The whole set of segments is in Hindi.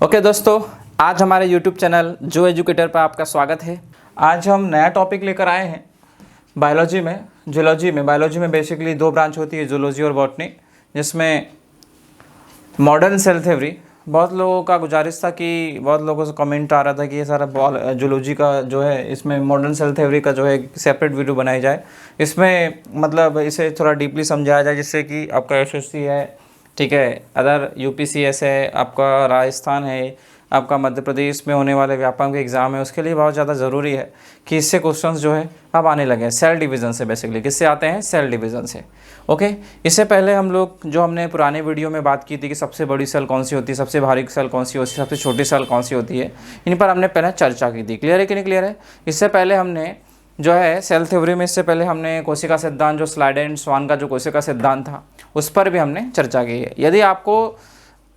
ओके दोस्तों, आज हमारे YouTube चैनल जो एजुकेटर पर आपका स्वागत है। आज हम नया टॉपिक लेकर आए हैं बायोलॉजी में, जूलॉजी में। बायोलॉजी में बेसिकली दो ब्रांच होती है, जूलॉजी और बॉटनी, जिसमें मॉडर्न सेल थ्योरी। बहुत लोगों का गुजारिश था कि बहुत लोगों से कमेंट आ रहा था कि ये सारा जूलॉजी का जो है, इसमें मॉडर्न सेल थ्योरी का जो है सेपरेट वीडियो बनाई जाए। इसमें मतलब इसे थोड़ा डीपली समझाया जाए, जिससे कि आपका एसएससी है, ठीक है, अदर यूपीसीएस है, आपका राजस्थान है, आपका मध्य प्रदेश में होने वाले व्यापम के एग्ज़ाम है, उसके लिए बहुत ज़्यादा ज़रूरी है कि इससे क्वेश्चंस जो है अब आने लगे हैं सेल डिवीज़न से। बेसिकली किससे आते हैं? सेल डिवीज़न से। ओके, इससे पहले हम लोग जो हमने पुराने वीडियो में बात की थी कि सबसे बड़ी सेल कौन सी होती है, सबसे भारी सेल कौन सी होती है, सबसे छोटी सेल कौन सी होती है, इन पर हमने पहले चर्चा की थी। क्लियर है कि नहीं क्लियर है? इससे पहले हमने जो है सेल थ्योरी में, इससे पहले हमने कोशिका सिद्धांत, जो स्लाइड एंड स्वान का जो कोशिका सिद्धांत था, उस पर भी हमने चर्चा की है। यदि आपको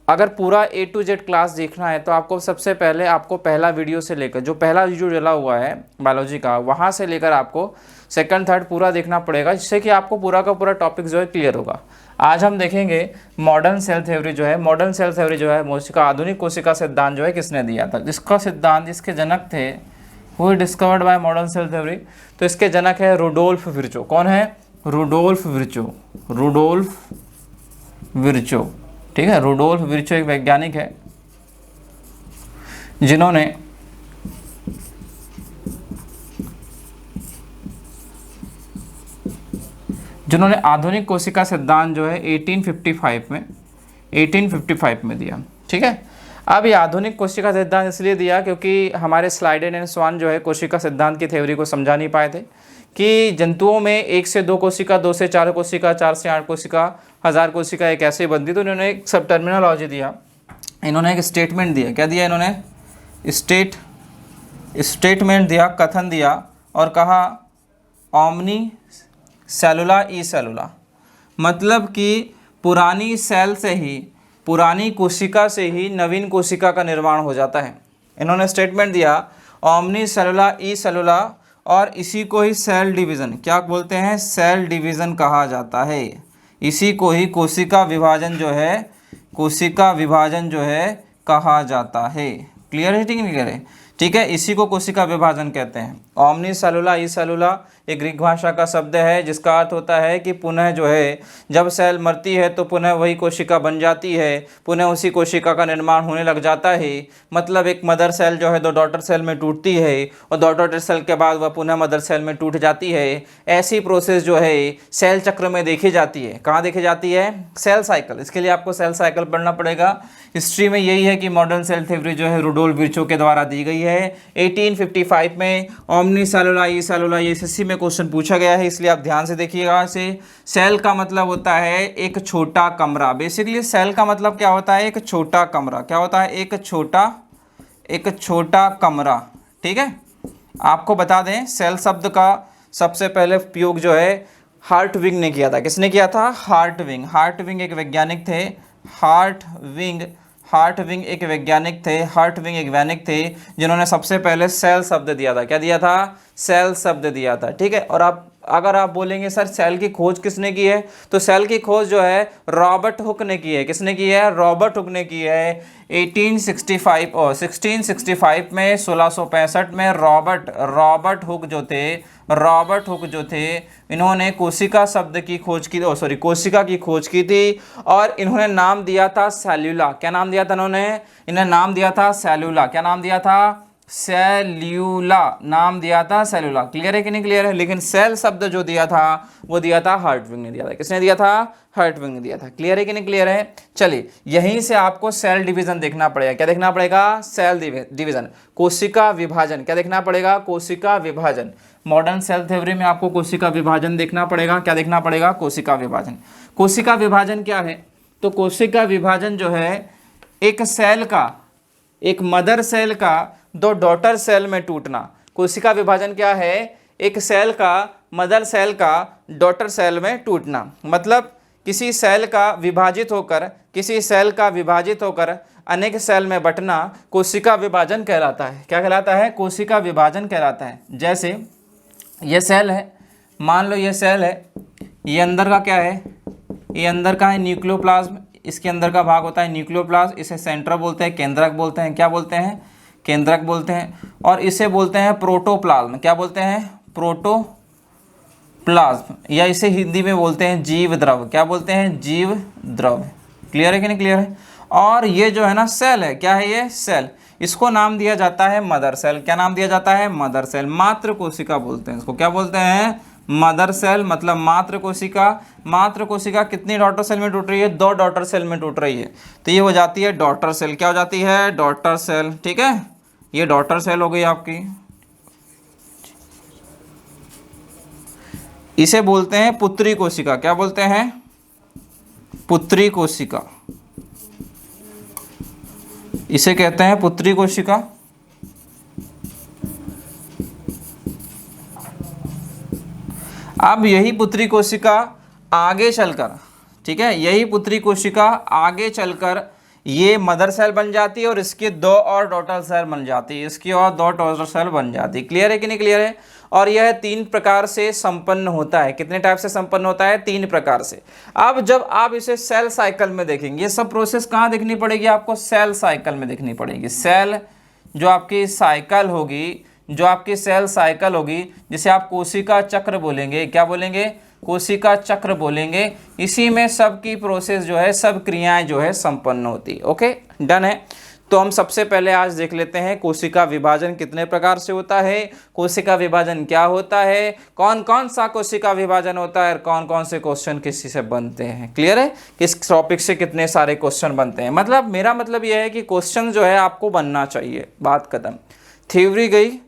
अगर पूरा A to Z क्लास देखना है तो आपको सबसे पहले आपको पहला वीडियो से लेकर, जो पहला वीडियो डला हुआ है बायोलॉजी का, वहाँ से लेकर आपको सेकंड थर्ड पूरा देखना पड़ेगा, जिससे कि आपको पूरा का पूरा टॉपिक जो है क्लियर होगा। आज हम देखेंगे मॉडर्न सेल थ्योरी जो है। मॉडर्न सेल थ्योरी जो है, कोशिका आधुनिक कोशिका सिद्धांत जो है किसने दिया था? जिसका सिद्धांत, जिसके जनक थे, वो discovered by modern cell theory, तो इसके जनक है रुडोल्फ विर्चो। कौन है? Rudolf Virchow. रुडोल्फ विर्चो, ठीक है। रुडोल्फ विर्चो एक वैज्ञानिक है जिन्होंने आधुनिक कोशिका सिद्धांत जो है 1855 में दिया, ठीक है। अब ये आधुनिक कोशिका सिद्धांत इसलिए दिया क्योंकि हमारे स्लाइडेन एंड स्वान जो है कोशिका सिद्धांत की थ्योरी को समझा नहीं पाए थे कि जंतुओं में 1 से 2 कोशिका, 2 से 4 कोशिका, 4 से 8 कोशिका, 1000 कोशिका एक ऐसे बनती। तो इन्होंने एक सब टर्मिनोलॉजी दिया, इन्होंने एक स्टेटमेंट दिया। क्या दिया इन्होंने? स्टेटमेंट दिया, कथन दिया, और कहा ओमनी सेलुला ई सेलुला, मतलब कि पुरानी सेल से ही, पुरानी कोशिका से ही नवीन कोशिका का निर्माण हो जाता है। इन्होंने स्टेटमेंट दिया ओमनी सेलुला ई सेलुला, और इसी को ही सेल डिवीज़न, क्या बोलते हैं? सेल डिवीज़न कहा जाता है। इसी को ही कोशिका विभाजन जो है, कोशिका विभाजन जो है कहा जाता है। क्लियर है? ठीक नहीं क्लियर है? ठीक है, इसी को कोशिका विभाजन कहते हैं। ओमनी सेलुला ई सेलुला एक ग्रीक भाषा का शब्द है, जिसका अर्थ होता है कि पुनः जो है, जब सेल मरती है तो पुनः वही कोशिका बन जाती है, पुनः उसी कोशिका का निर्माण होने लग जाता है। मतलब एक मदर सेल जो है 2 डॉटर सेल में टूटती है, और 2 डॉटर सेल के बाद वह पुनः मदर सेल में टूट जाती है। ऐसी प्रोसेस जो है सेल चक्र में देखी जाती है। कहाँ देखी जाती है? Cell cycle. इसके लिए आपको सेल साइकिल पढ़ना पड़ेगा। हिस्ट्री में यही है कि मॉडर्न सेल थ्योरी जो है रुडोल्फ विर्चो के द्वारा दी गई है 1855 में। ओमनी सेलुला ई सेलुला, ये एसएससी में क्वेश्चन पूछा गया है, इसलिए आप ध्यान से देखिएगा इसे। सेल का मतलब होता है एक छोटा कमरा। बेसिकली सेल का मतलब क्या होता है? एक छोटा कमरा। क्या होता है? एक छोटा कमरा, ठीक है। आपको बता दें, सेल शब्द का सबसे पहले उपयोग जो है हार्टविंग ने किया था। किसने किया था? हार्टविंग। हार्टविंग एक वैज्ञानिक थे। हार्टविंग एक वैज्ञानिक थे जिन्होंने सबसे पहले सेल शब्द दिया था। क्या दिया था? सेल शब्द दिया था, ठीक है। और आप अगर आप बोलेंगे सर सेल की खोज किसने की है, तो सेल की खोज जो है रॉबर्ट हुक ने की है। किसने की है? रॉबर्ट हुक ने की है 1865 और 1665 में, 1665 में रॉबर्ट हुक जो थे इन्होंने कोशिका शब्द की खोज की, कोशिका की खोज की थी, और इन्होंने नाम दिया था सेल्यूला। क्या नाम दिया था इन्हें नाम दिया था सेल्यूला। क्या नाम दिया था? सेल्यूला नाम दिया था, सेल्यूला। क्लियर है कि नहीं क्लियर है? लेकिन सेल शब्द जो दिया था वो दिया था हार्टविंग ने दिया था। किसने दिया था? हार्टविंग ने दिया था। क्लियर है कि नहीं क्लियर है? चलिए, यहीं से आपको सेल डिवीजन देखना पड़ेगा। क्या देखना पड़ेगा? सेल डिवीजन, कोशिका विभाजन। क्या देखना पड़ेगा? कोशिका विभाजन। मॉडर्न सेल थ्योरी में आपको कोशिका विभाजन देखना पड़ेगा। क्या देखना पड़ेगा? कोशिका विभाजन। कोशिका विभाजन क्या है? तो कोशिका विभाजन जो है एक सेल का, एक मदर सेल का 2 डॉटर सेल में टूटना। कोशिका विभाजन क्या है? एक सेल का, मदर सेल का डॉटर सेल में टूटना। मतलब किसी सेल का विभाजित होकर अनेक सेल में बंटना कोशिका विभाजन कहलाता है। क्या कहलाता है? कोशिका विभाजन कहलाता है। जैसे ये सेल है, मान लो ये सेल है, ये अंदर का क्या है? ये अंदर का है न्यूक्लियोप्लाज्म, इसके अंदर का भाग होता है न्यूक्लियोप्लास्ट, इसे सेंट्रल बोलते हैं, केंद्रक बोलते हैं, क्या बोलते हैं, केंद्रक बोलते हैं, और इसे बोलते हैं प्रोटोप्लाज्म, क्या बोलते हैं, प्रोटोप्लाज्म, या इसे हिंदी में बोलते हैं जीव द्रव, क्या बोलते हैं, जीव द्रव। क्लियर है कि नहीं क्लियर है। और ये जो है ना सेल है, क्या है ये, सेल, इसको नाम दिया जाता है मदर सेल, क्या नाम दिया जाता है, मदर सेल, मातृ कोशिका बोलते हैं इसको, क्या बोलते हैं, मदर सेल, मतलब मातृ कोशिका। मातृ कोशिका कितनी डॉटर सेल में टूट रही है, 2 डॉटर सेल में टूट रही है, तो ये हो जाती है डॉटर सेल, क्या हो जाती है, डॉटर सेल। ठीक है, ये डॉटर सेल हो गई आपकी। इसे बोलते हैं पुत्री कोशिका, क्या बोलते हैं, पुत्री कोशिका, इसे कहते हैं पुत्री कोशिका। अब यही पुत्री कोशिका आगे चलकर, ठीक है, यही पुत्री कोशिका आगे चलकर ये मदर सेल बन जाती है और इसकी 2 और डॉटर सेल बन जाती है, इसकी और 2 डॉटर सेल बन जाती है। क्लियर है कि नहीं क्लियर है। और यह 3 प्रकार से संपन्न होता है, कितने टाइप से संपन्न होता है, 3 प्रकार से। अब जब आप इसे सेल साइकिल में देखेंगे, ये सब प्रोसेस कहाँ देखनी पड़ेगी आपको, सेल साइकिल में देखनी पड़ेगी। सेल जो आपकी साइकिल होगी, जो आपकी सेल साइकिल होगी, जिसे आप कोशिका चक्र बोलेंगे, क्या बोलेंगे, कोशिका चक्र बोलेंगे, इसी में सब की प्रोसेस जो है, सब क्रियाएं जो है संपन्न होती। ओके, डन है। तो हम सबसे पहले आज देख लेते हैं कोशिका विभाजन कितने प्रकार से होता है, कोशिका विभाजन क्या होता है, कौन कौन सा कोशिका विभाजन होता है और कौन कौन से क्वेश्चन किसी से बनते हैं। क्लियर है, किस टॉपिक से कितने सारे क्वेश्चन बनते हैं। मतलब मेरा मतलब यह है कि क्वेश्चन जो है आपको बनना चाहिए, बात खत्म। थ्योरी गई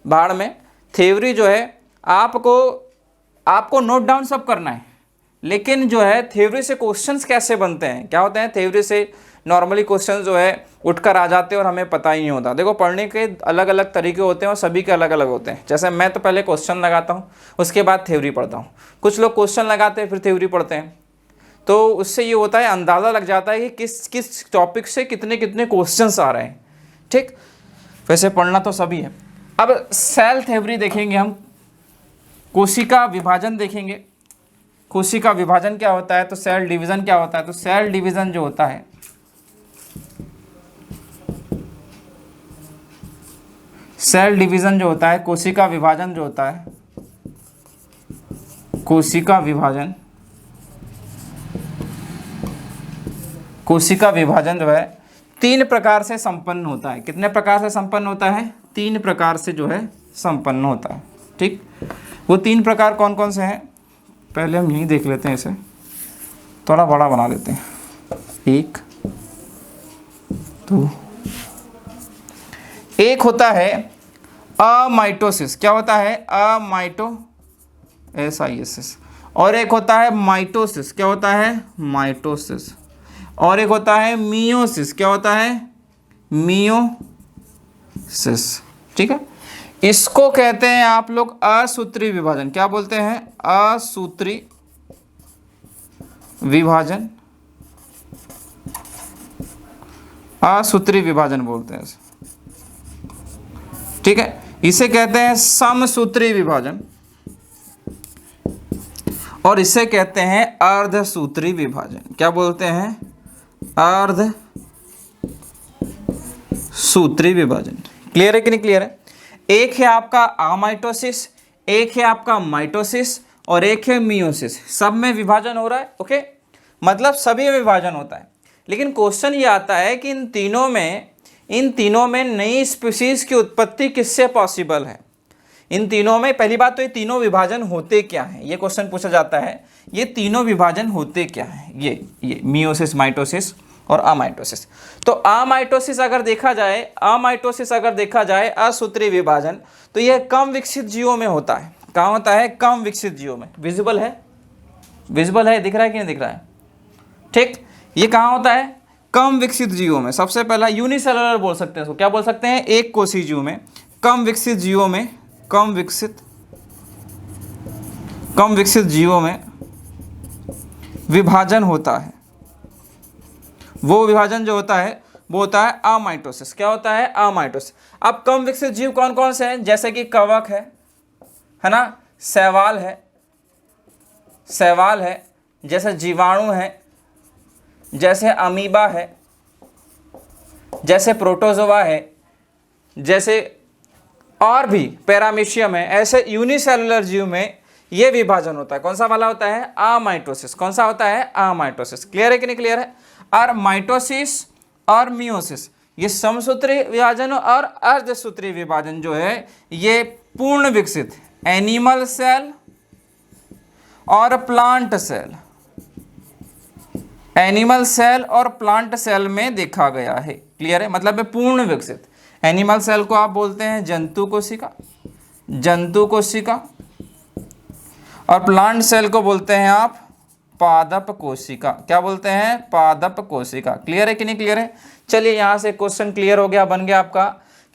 भाड़ में, थ्योरी जो है आपको नोट डाउन सब करना है, लेकिन जो है थ्योरी से क्वेश्चंस कैसे बनते हैं, क्या होते हैं, थ्योरी से नॉर्मली क्वेश्चंस जो है उठकर आ जाते हैं और हमें पता ही नहीं होता। देखो, पढ़ने के अलग अलग तरीके होते हैं और सभी के अलग अलग होते हैं। जैसे मैं तो पहले क्वेश्चन लगाता हूँ, उसके बाद थ्योरी पढ़ता हूँ, कुछ लोग क्वेश्चन लगाते हैं फिर थ्योरी पढ़ते हैं, तो उससे ये होता है अंदाज़ा लग जाता है कि किस किस टॉपिक से कितने कितने क्वेश्चंस आ रहे हैं। ठीक, वैसे पढ़ना तो सभी है। अब सेल थ्योरी देखेंगे हम, कोशिका विभाजन देखेंगे। कोशिका विभाजन क्या होता है, तो सेल डिवीज़न क्या होता है, तो सेल डिवीज़न जो होता है, सेल डिवीज़न जो होता है, कोशिका विभाजन जो होता है, कोशिका विभाजन, कोशिका विभाजन जो है 3 प्रकार से संपन्न होता है। कितने प्रकार से संपन्न होता है, 3 प्रकार से जो है संपन्न होता है। ठीक, वो 3 प्रकार कौन कौन से हैं, पहले हम यही देख लेते हैं, इसे थोड़ा बड़ा बना लेते हैं। 1 2, एक होता है अमाइटोसिस, क्या होता है, SIS, और एक होता है माइटोसिस, क्या होता है, माइटोसिस, और एक होता है मियोसिस, क्या होता है, मियोसिस। ठीक है, इसको कहते हैं आप लोग असूत्री विभाजन, क्या बोलते हैं, असूत्री विभाजन, असूत्री विभाजन बोलते हैं इसे। ठीक है, इसे कहते हैं समसूत्री विभाजन और इसे कहते हैं अर्धसूत्री विभाजन। क्या बोलते हैं, अर्धसूत्री विभाजन। क्लियर है कि नहीं क्लियर है। एक है आपका अमाइटोसिस, एक है आपका माइटोसिस और एक है मियोसिस। सब में विभाजन हो रहा है। ओके, मतलब सभी में विभाजन होता है, लेकिन क्वेश्चन ये आता है कि इन तीनों में नई स्पीशीज की उत्पत्ति किससे पॉसिबल है। इन तीनों में पहली बात तो ये तीनों विभाजन होते क्या हैं, ये क्वेश्चन पूछा जाता है, ये तीनों विभाजन होते क्या हैं, ये मियोसिस, माइटोसिस और अमाइटोसिस। तो अमाइटोसिस अगर देखा जाए असूत्री विभाजन, तो यह कम विकसित जीवों में होता है। कहाँ होता है, कम विकसित जीवों में। विजिबल है, दिख रहा है कि नहीं दिख रहा है। ठीक, ये कहाँ होता है, कम विकसित जीवों में। सबसे पहला यूनिसेलुलर बोल सकते हैं इसको, क्या बोल सकते हैं, एक कोषीय जीव में, कम विकसित जीवों में, कम विकसित जीवों में विभाजन होता है। वो विभाजन जो होता है वो होता है अमाइटोसिस। क्या होता है, अमाइटोसिस। अब कम विकसित जीव कौन कौन से हैं, जैसे कि कवक है ना, शैवाल है, जैसे जीवाणु है, जैसे अमीबा है, जैसे प्रोटोजोआ है, जैसे और भी पैरामीशियम है, ऐसे यूनिसेलुलर जीव में ये विभाजन होता है। कौन सा वाला होता है? अमाइटोसिस। कौन सा होता है? अमाइटोसिस। क्लियर है कि नहीं क्लियर है? और माइटोसिस और मियोसिस, ये समसूत्री विभाजन और अर्धसूत्री विभाजन जो है ये पूर्ण विकसित एनिमल सेल और प्लांट सेल, एनिमल सेल और प्लांट सेल में देखा गया है। क्लियर है? मतलब पूर्ण विकसित। एनिमल सेल को आप बोलते हैं जंतु कोशिका, जंतु कोशिका, और प्लांट सेल को बोलते हैं आप पादप कोशिका। क्या बोलते हैं? पादप कोशिका। क्लियर है कि नहीं क्लियर है? चलिए यहाँ से क्वेश्चन क्लियर हो गया, बन गया आपका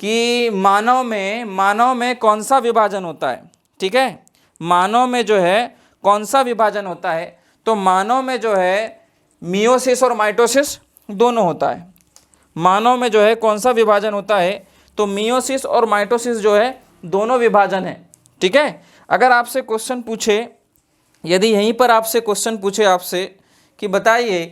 कि मानव में कौन सा विभाजन होता है। ठीक है, मानव में जो है कौन सा विभाजन होता है? तो मानव में जो है मियोसिस और माइटोसिस दोनों होता है। मानव में जो है कौन सा विभाजन होता है? तो मियोसिस और माइटोसिस जो है दोनों विभाजन है। ठीक है, अगर आपसे क्वेश्चन पूछे, यदि यहीं पर आपसे क्वेश्चन पूछे आपसे कि बताइए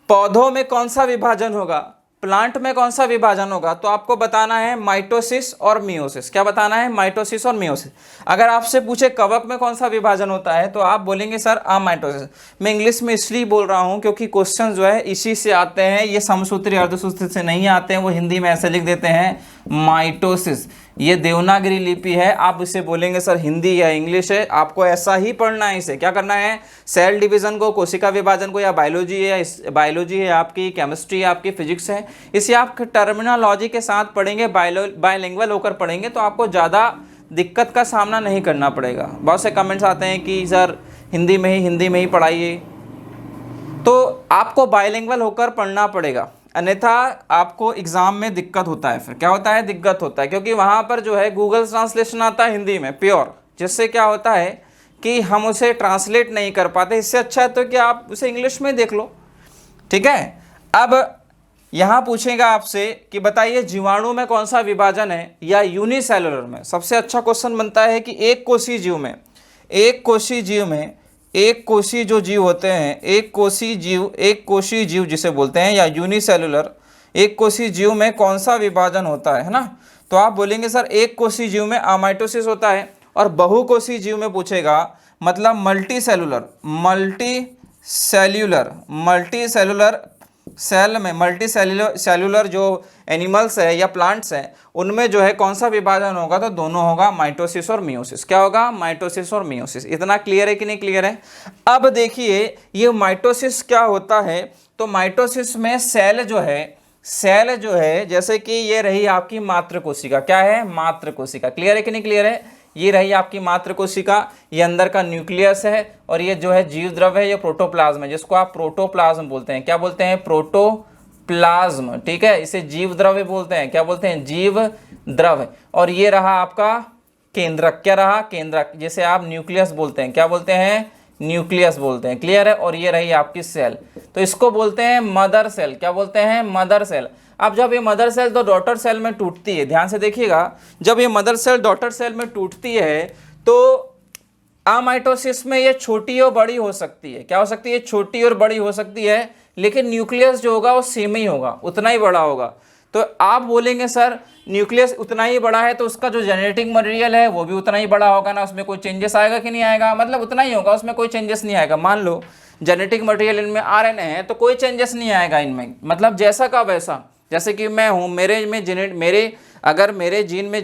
पौधों में कौन सा विभाजन होगा, प्लांट में कौन सा विभाजन होगा, तो आपको बताना है माइटोसिस और मियोसिस। क्या बताना है? माइटोसिस और मियोसिस। अगर आपसे पूछे कवक में कौन सा विभाजन होता है तो आप बोलेंगे सर अमाइटोसिस। मैं इंग्लिश में इसलिए बोल रहा हूँ क्योंकि क्वेश्चन जो है इसी से आते हैं, ये समसूत्री अर्धसूत्री से नहीं आते हैं। वो हिंदी में ऐसे लिख देते हैं माइटोसिस। ये देवनागरी लिपि है, आप इसे बोलेंगे सर हिंदी या इंग्लिश है, आपको ऐसा ही पढ़ना है। इसे क्या करना है? सेल डिवीजन को, कोशिका विभाजन को, या बायोलॉजी है, बायोलॉजी है आपकी, केमिस्ट्री है आपकी, फिजिक्स है, इसे आप टर्मिनोलॉजी के साथ पढ़ेंगे, बायलिंगुअल होकर पढ़ेंगे तो आपको ज़्यादा दिक्कत का सामना नहीं करना पड़ेगा। बहुत से कमेंट्स आते हैं कि सर हिंदी में ही पढ़ाइए, तो आपको बायलिंगुअल होकर पढ़ना पड़ेगा, अन्यथा आपको एग्जाम में दिक्कत होता है। फिर क्या होता है? दिक्कत होता है, क्योंकि वहाँ पर जो है गूगल ट्रांसलेशन आता है हिंदी में प्योर, जिससे क्या होता है कि हम उसे ट्रांसलेट नहीं कर पाते। इससे अच्छा है तो कि आप उसे इंग्लिश में देख लो। ठीक है, अब यहाँ पूछेगा आपसे कि बताइए जीवाणु में कौन सा विभाजन है या यूनिसेलुलर में। सबसे अच्छा क्वेश्चन बनता है कि एक कोषीय जीव में, एक कोषीय जो जीव होते हैं, एक कोषीय जीव जिसे बोलते हैं, या यूनिसेलुलर एक कोषीय जीव में कौन सा विभाजन होता है ना। तो आप बोलेंगे सर एक कोषीय जीव में अमाइटोसिस होता है, और बहुकोषीय जीव में पूछेगा मतलब मल्टीसेलुलर सेलुलर जो एनिमल्स है या प्लांट्स हैं उनमें जो है कौन सा विभाजन होगा, तो दोनों होगा माइटोसिस और मियोसिस। क्या होगा? माइटोसिस और मियोसिस। इतना क्लियर है कि नहीं क्लियर है? अब देखिए ये माइटोसिस क्या होता है, तो माइटोसिस में सेल जो है जैसे कि ये रही आपकी मातृ कोशिका। क्या है? मातृ कोशिका। क्लियर है कि नहीं क्लियर है? ये रही आपकी मातृ कोशिका, ये अंदर का न्यूक्लियस है, और ये जो है जीव द्रव है, ये प्रोटोप्लाज्म है, जिसको आप प्रोटोप्लाज्म बोलते हैं। क्या बोलते हैं? प्रोटोप्लाज्म। ठीक है, इसे जीव द्रव्य बोलते हैं। क्या बोलते हैं? जीव द्रव्य। और ये रहा आपका केंद्रक। क्या रहा? केंद्रक, जिसे आप न्यूक्लियस बोलते हैं। क्या बोलते हैं? न्यूक्लियस बोलते हैं। क्लियर है? और ये रही आपकी सेल, तो इसको बोलते हैं मदर सेल। क्या बोलते हैं? Mother cell. अब जब ये मदर सेल तो डॉटर सेल में टूटती है, ध्यान से देखिएगा, जब ये मदर सेल डॉटर सेल में टूटती है तो अमाइटोसिस में ये छोटी और बड़ी हो सकती है। क्या हो सकती है? छोटी और बड़ी हो सकती है, लेकिन न्यूक्लियस जो होगा वो सेम ही होगा, उतना ही बड़ा होगा। तो आप बोलेंगे सर न्यूक्लियस उतना ही बड़ा है तो उसका जो जेनेटिक मटेरियल है वो भी उतना ही बड़ा होगा ना, उसमें कोई चेंजेस आएगा कि नहीं आएगा? मतलब उतना ही होगा, उसमें कोई चेंजेस नहीं आएगा। मान लो जेनेटिक मटेरियल इनमें आरएनए है तो कोई चेंजेस नहीं आएगा इनमें, मतलब जैसा का वैसा। जैसे कि मैं हूँ, अगर मेरे जीन में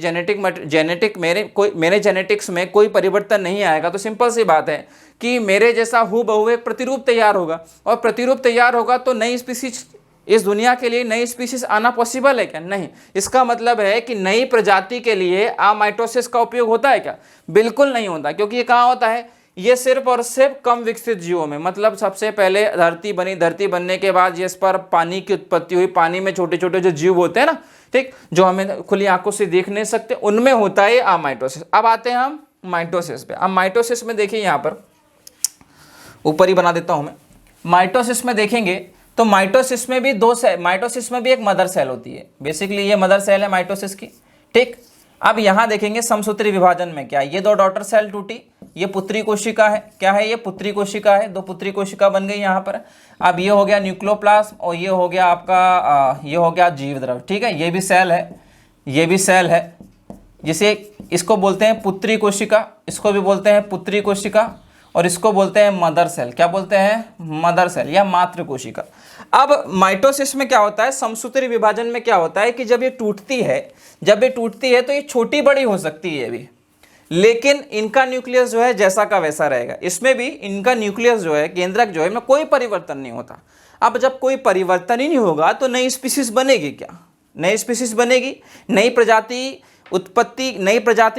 मेरे जेनेटिक्स में कोई परिवर्तन नहीं आएगा तो सिंपल सी बात है कि मेरे जैसा हूबहू एक प्रतिरूप तैयार होगा, और प्रतिरूप तैयार होगा तो नई स्पीसीज, इस दुनिया के लिए नई स्पीसीज आना पॉसिबल है क्या? नहीं। इसका मतलब है कि नई प्रजाति के लिए अमाइटोसिस का उपयोग होता है क्या? बिल्कुल नहीं होता, क्योंकि ये कहाँ होता है? ये सिर्फ और सिर्फ कम विकसित जीवों में। मतलब सबसे पहले धरती बनी, धरती बनने के बाद इस पर पानी की उत्पत्ति हुई, पानी में छोटे छोटे जो जीव होते हैं ना, ठीक, जो हमें खुली आंखों से देख नहीं सकते, उनमें होता है अमाइटोसिस। अब आते हैं हम माइटोसिस पे। अब माइटोसिस में देखिए, यहाँ पर ऊपर ही बना देता हूं मैं। माइटोसिस में देखेंगे तो माइटोसिस में भी एक मदर सेल होती है। बेसिकली ये मदर सेल है माइटोसिस की, ठीक। अब यहाँ देखेंगे समसूत्री विभाजन में क्या, ये दो डॉटर सेल टूटी, ये पुत्री कोशिका है, क्या है ये पुत्री कोशिका है, दो पुत्री कोशिका बन गई यहाँ पर। अब ये हो गया न्यूक्लियोप्लाज्म और ये हो गया आपका ये हो गया जीव द्रव, ठीक है। ये भी सेल है, ये भी सेल है, जिसे इसको बोलते हैं पुत्री कोशिका, इसको भी बोलते हैं पुत्री कोशिका, और इसको बोलते हैं मदर सेल। क्या बोलते हैं? मदर सेल या मातृ कोशिका। अब माइटोसिस में क्या होता है, समसूत्री विभाजन में क्या होता है कि जब ये टूटती है, तो ये छोटी बड़ी हो सकती है भी, लेकिन इनका न्यूक्लियस जो है जैसा का वैसा रहेगा। इसमें भी इनका न्यूक्लियस जो है, केंद्रक जो है, में कोई परिवर्तन नहीं होता। अब जब कोई परिवर्तन ही नहीं होगा तो नई स्पीसीज बनेगी क्या? नई स्पीसीज बनेगी, नई प्रजाति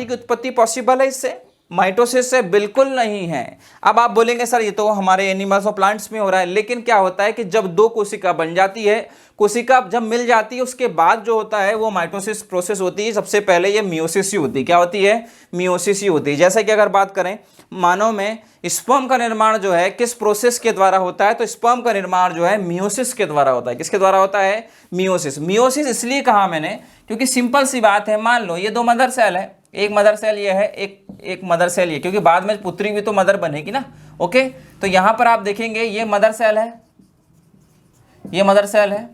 की उत्पत्ति पॉसिबल है इससे? माइटोसिस से बिल्कुल नहीं है। अब आप बोलेंगे सर ये तो हमारे एनिमल्स और प्लांट्स में हो रहा है, लेकिन क्या होता है कि जब दो कोशिका बन जाती है, कोशिका जब मिल जाती है, उसके बाद जो होता है वो माइटोसिस प्रोसेस होती है। सबसे पहले ये मियोसिस ही होती है। क्या होती है? मियोसिस ही होती है। जैसे कि अगर बात करें मानव में स्पर्म का निर्माण जो है किस प्रोसेस के द्वारा होता है, तो स्पर्म का निर्माण जो है मियोसिस के द्वारा होता है। किसके द्वारा होता है? मियोसिस। मियोसिस इसलिए कहा मैंने क्योंकि सिंपल सी बात है, मान लो ये दो मदर सेल है, एक मदर सेल ये है, एक मदर सेल ये, क्योंकि बाद में पुत्री भी तो मदर बनेगी ना। ओके, तो यहां पर आप देखेंगे ये मदर सेल है, ये मदर सेल है।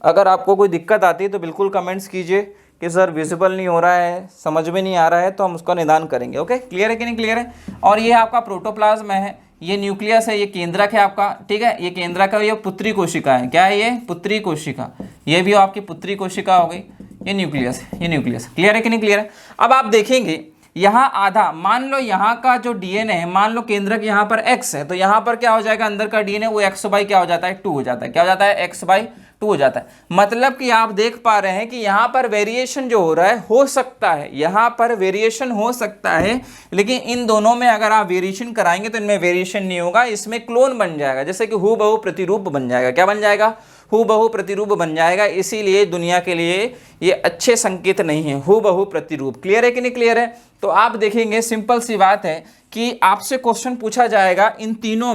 अगर आपको कोई दिक्कत आती है तो बिल्कुल कमेंट्स कीजिए कि सर विजिबल नहीं हो रहा है, समझ में नहीं आ रहा है, तो हम उसका निदान करेंगे। ओके, क्लियर है कि नहीं क्लियर है? और ये आपका प्रोटोप्लाज्म है, ये न्यूक्लियस है, ये केंद्रक है आपका, ठीक है। ये केंद्रक है, ये पुत्री कोशिका है। क्या है ये? पुत्री कोशिका। ये भी आपकी पुत्री कोशिका हो गई। ये न्यूक्लियस है, ये न्यूक्लियस। क्लियर है कि नहीं क्लियर है? अब आप देखेंगे यहाँ आधा, मान लो यहाँ का जो डीएनए है, मान लो केंद्रक यहाँ पर x है, तो यहाँ पर क्या हो जाएगा, अंदर का डीएनए वो x बाई क्या हो जाता है? 2 हो जाता है। क्या हो जाता है? x बाई 2 हो जाता है। मतलब कि आप देख पा रहे हैं कि यहाँ पर वेरिएशन जो हो रहा है, हो सकता है यहाँ पर वेरिएशन हो सकता है, लेकिन इन दोनों में अगर आप वेरिएशन कराएंगे तो इनमें वेरिएशन नहीं होगा, इसमें क्लोन बन जाएगा, जैसे कि हूबहू प्रतिरूप बन जाएगा। क्या बन जाएगा? हूबहू प्रतिरूप बन जाएगा। इसीलिए दुनिया के लिए ये अच्छे संकेत नहीं है, हूबहू प्रतिरूप। क्लियर है कि नहीं क्लियर है? तो आप देखेंगे सिंपल सी बात है कि आपसे क्वेश्चन पूछा जाएगा इन तीनों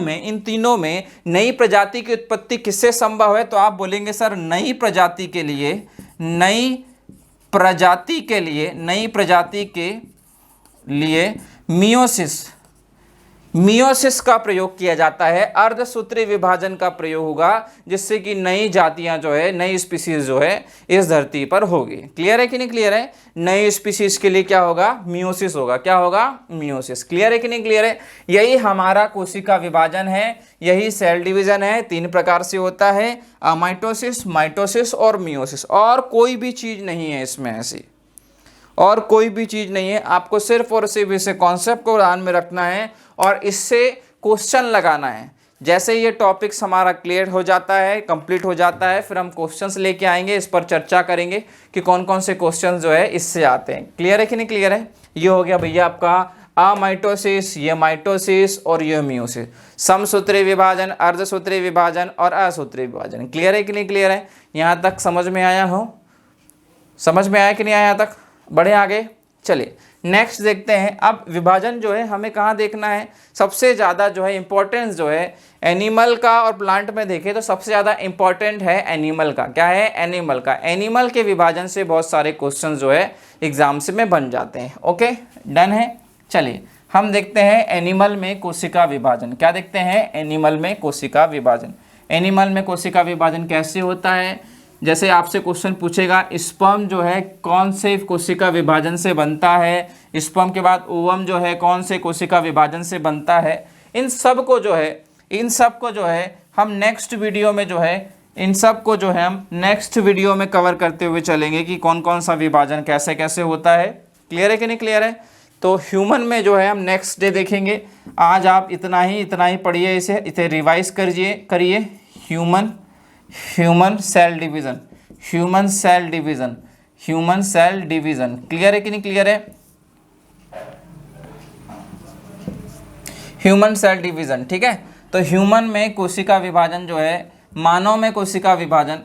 में नई प्रजाति की उत्पत्ति किससे संभव है, तो आप बोलेंगे सर नई प्रजाति के लिए मियोसिस का प्रयोग किया जाता है, अर्धसूत्री विभाजन का प्रयोग होगा, जिससे कि नई जातियां जो है, नई स्पीसीज जो है इस धरती पर होगी। क्लियर है कि नहीं क्लियर है? नई स्पीसीज के लिए क्या होगा? मियोसिस होगा। क्या होगा? मियोसिस। क्लियर है कि नहीं क्लियर है? यही हमारा कोशिका विभाजन है, यही सेल डिवीजन है। 3 प्रकार से होता है, माइटोसिस, माइटोसिस और मियोसिस। और कोई भी चीज नहीं है इसमें ऐसी, और कोई भी चीज नहीं है। आपको सिर्फ और सिर्फ इसे कॉन्सेप्ट को ध्यान में रखना है और इससे क्वेश्चन लगाना है। जैसे ये टॉपिक्स हमारा क्लियर हो जाता है, कंप्लीट हो जाता है, फिर हम क्वेश्चंस लेके आएंगे, इस पर चर्चा करेंगे कि कौन कौन से क्वेश्चंस जो है इससे आते हैं। क्लियर है कि नहीं क्लियर है? ये हो गया भैया आपका अमाइटोसिस, ये माइटोसिस और ये मियोसिस, समसूत्री विभाजन, अर्धसूत्री विभाजन और असूत्री विभाजन। क्लियर है कि नहीं क्लियर है? यहाँ तक समझ में आया हो? समझ में आया कि नहीं आया? यहाँ तक बढ़े आगे? चलिए नेक्स्ट देखते हैं। अब विभाजन जो है हमें कहाँ देखना है? सबसे ज़्यादा जो है इंपॉर्टेंस जो है एनिमल का और प्लांट में देखें तो सबसे ज़्यादा इंपॉर्टेंट है एनिमल का। क्या है? एनिमल का। एनिमल के विभाजन से बहुत सारे क्वेश्चन जो है एग्जाम्स में बन जाते हैं। ओके, डन है। चलिए हम देखते हैं एनिमल में कोशिका विभाजन। क्या देखते हैं? एनिमल में कोशिका विभाजन। एनिमल में कोशिका विभाजन कैसे होता है? जैसे आपसे क्वेश्चन पूछेगा स्पर्म जो है कौन से कोशिका विभाजन से बनता है, स्पर्म के बाद ओवम जो है कौन से कोशिका विभाजन से बनता है, इन सब को जो है हम नेक्स्ट वीडियो में जो है हम नेक्स्ट वीडियो में कवर करते हुए चलेंगे कि कौन कौन सा विभाजन कैसे कैसे होता है। क्लियर है कि नहीं क्लियर है? तो ह्यूमन में जो है हम नेक्स्ट डे देखेंगे। आज आप इतना ही पढ़िए, इसे रिवाइज करिए। Human cell division. क्लियर है कि नहीं क्लियर है? ह्यूमन सेल डिवीजन, ठीक है। तो ह्यूमन में कोशिका विभाजन जो है, मानव में कोशिका विभाजन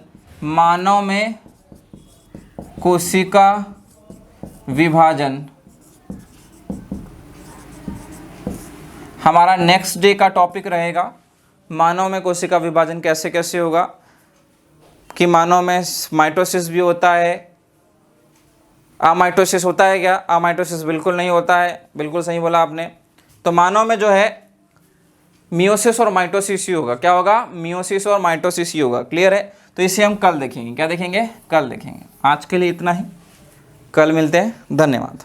हमारा नेक्स्ट डे का टॉपिक रहेगा। मानव में कोशिका विभाजन कैसे कैसे होगा, कि मानव में माइटोसिस भी होता है, अमाइटोसिस होता है क्या? अमाइटोसिस बिल्कुल नहीं होता है, बिल्कुल सही बोला आपने। तो मानव में जो है मियोसिस और माइटोसिस ही होगा। क्या होगा? मियोसिस और माइटोसिस ही होगा। क्लियर है? तो इसे हम कल देखेंगे। क्या देखेंगे? कल देखेंगे। आज के लिए इतना ही, कल मिलते हैं। धन्यवाद।